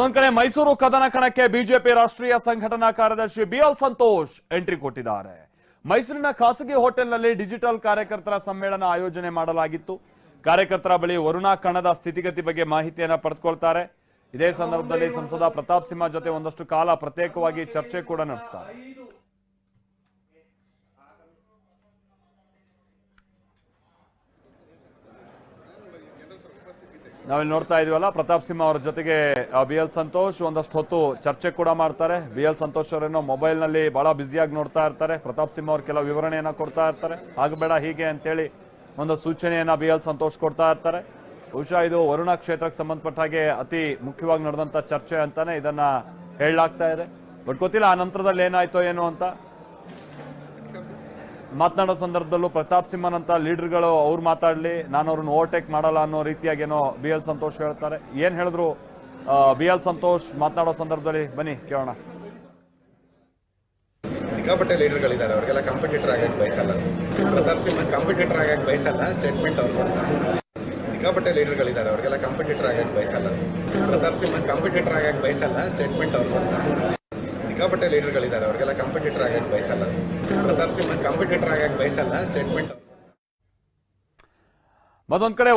ಒಂದ್ ಕಡೆ ಮೈಸೂರು ಕದನ ಕಣಕ್ಕೆ ಬಿಜೆಪಿ ರಾಷ್ಟ್ರೀಯ ಸಂಘಟನಾ ಕಾರ್ಯದರ್ಶಿ ಬಿಎಲ್ ಸಂತೋಷ್ ಎಂಟ್ರಿ ಕೊಟ್ಟಿದ್ದಾರೆ. ಮೈಸೂರಿನ ಖಾಸಗಿ ಹೋಟೆಲ್ನಲ್ಲಿ ಡಿಜಿಟಲ್ ಕಾರ್ಯಕರ್ತರ ಸಮ್ಮೇಳನ ಆಯೋಜನೆ ಮಾಡಲಾಗಿತ್ತು. ಕಾರ್ಯಕರ್ತರ ಬಳಿ ವರುಣಾ ಕಣದ ಸ್ಥಿತಿಗತಿ ಬಗ್ಗೆ ಮಾಹಿತಿಯನ್ನ ಪಡೆದುಕೊಳ್ತಾರೆ. ಇದೇ ಸಂದರ್ಭದಲ್ಲಿ ಸಂಸದ ಪ್ರತಾಪ್ ಸಿಂಹ ಜೊತೆ ಒಂದಷ್ಟು ಕಾಲ ಪ್ರತ್ಯೇಕವಾಗಿ ಚರ್ಚೆ ಕೂಡ ನಡೆಸ್ತಾರೆ. ನಾವಿಲ್ಲಿ ನೋಡ್ತಾ ಇದೀವಲ್ಲ, ಪ್ರತಾಪ್ ಸಿಂಹ ಅವರ ಜೊತೆಗೆ ಬಿಎಲ್ ಸಂತೋಷ್ ಒಂದಷ್ಟು ಹೊತ್ತು ಚರ್ಚೆ ಕೂಡ ಮಾಡ್ತಾರೆ. ಬಿಎಲ್ ಸಂತೋಷ್ ಅವರೇನೋ ಮೊಬೈಲ್ ನಲ್ಲಿ ಬಹಳ ಬ್ಯುಸಿಯಾಗಿ ನೋಡ್ತಾ ಇರ್ತಾರೆ. ಪ್ರತಾಪ್ ಸಿಂಹ ಅವರು ಕೆಲವು ವಿವರಣೆಯನ್ನ ಕೊಡ್ತಾ ಇರ್ತಾರೆ. ಆಗಬೇಡ ಹೀಗೆ ಅಂತೇಳಿ ಒಂದು ಸೂಚನೆಯನ್ನ ಬಿಎಲ್ ಸಂತೋಷ್ ಕೊಡ್ತಾ ಇರ್ತಾರೆ. ಬಹುಶಃ ಇದು ವರುಣಾ ಕ್ಷೇತ್ರಕ್ಕೆ ಸಂಬಂಧಪಟ್ಟ ಹಾಗೆ ಅತಿ ಮುಖ್ಯವಾಗಿ ನಡೆದಂತ ಚರ್ಚೆ ಅಂತಾನೆ ಇದನ್ನ ಹೇಳಲಾಗ್ತಾ ಇದೆ. ಬಟ್ ಗೊತ್ತಿಲ್ಲ ಆ ನಂತರದಲ್ಲಿ ಏನಾಯ್ತೋ ಏನೋ ಅಂತ. ಮಾತನಾಡೋ ಸಂದರ್ಭದಲ್ಲೂ ಪ್ರತಾಪ್ ಸಿಂಹನಂತ ಲೀಡರ್ಗಳು ಅವ್ರು ಮಾತಾಡ್ಲಿ, ನಾನು ಅವ್ರನ್ನ ಓವರ್ಟೇಕ್ ಮಾಡಲ್ಲ ಅನ್ನೋ ರೀತಿಯಾಗಿ ಏನೋ ಬಿಎಲ್ ಸಂತೋಷ್ ಹೇಳ್ತಾರೆ. ಏನ್ ಹೇಳಿದ್ರು ಬಿಎಲ್ ಸಂತೋಷ್ ಮಾತನಾಡೋ ಸಂದರ್ಭದಲ್ಲಿ ಬನ್ನಿ ಕೇಳೋಣ. ಸಿಕ್ಕಾಪಟ್ಟೆ ಲೀಡರ್ಗಳಿದ್ದಾರೆ, ಅವ್ರಿಗೆಲ್ಲ ಕಾಂಪಿಟೇಟರ್ ಆಗಕ್ಕೆ ಬಯಸಲ್ಲ. ಪ್ರತಾಪ್ ಸಿಂಹ ಕಾಂಪಿಟೇಟರ್ ಆಗಕ್ಕೆ ಬಯಸಲ್ಲ, ಸ್ಟೇಟ್ಮೆಂಟ್ ಅವ್ರು ಕೊಡ್ತಾರೆ. ಸಿಕ್ಕಾಪಟ್ಟೆ ಲೀಡರ್ಗಳಿದ್ದಾರೆ, ಅವ್ರಿಗೆಲ್ಲ ಕಾಂಪಿಟೇಟರ್ ಆಗಕ್ಕೆ ಬಯಸಲ್ಲ. ಪ್ರತಾಪ್ ಸಿಂಹ ಕಾಂಪಿಟೇಟರ್ ಆಗಕ್ಕೆ ಬಯಸಲ್ಲ, ಸ್ಟೇಟ್ಮೆಂಟ್ ಅವ್ರು ಕೊಡ್ತಾರೆ. ಸಿಕ್ಕಾಪಟ್ಟೆ ಲೀಡರ್ಗಳಿದ್ದಾರೆ, ಅವ್ರಿಗೆಲ್ಲ ಕಾಂಪಿಟೇಟರ್ ಆಗಕ್ಕೆ ಬಯಸಲ್ಲ. ಪ್ರತಾಪ್ ಸಿಂಹ ಕಾಂಪಿಟೇಟರ್ ಆಗಕ್ಕೆ ಬಯಸಲ್ಲ, ಸ್ಟೇಟ್ಮೆಂಟ್. ಮತ್ತೊಂದ್ ಕಡೆ